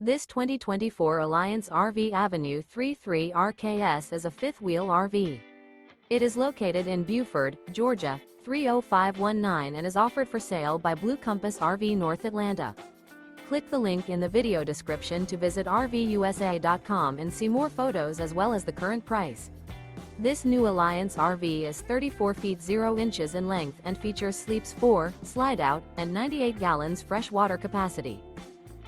This 2024 Alliance RV Avenue 33 RKS is a fifth-wheel RV. It is located in Buford, Georgia, 30519 and is offered for sale by Blue Compass RV North Atlanta. Click the link in the video description to visit RVUSA.com and see more photos as well as the current price. This new Alliance RV is 34 feet 0 inches in length and features sleeps 4, slide-out, and 98 gallons fresh water capacity.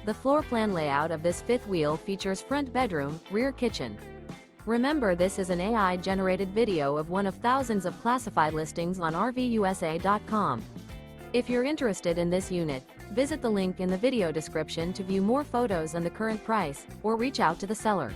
The floor plan layout of this fifth wheel features front bedroom, rear kitchen. Remember, this is an AI-generated video of one of thousands of classified listings on RVUSA.com. If you're interested in this unit, visit the link in the video description to view more photos and the current price, or reach out to the seller.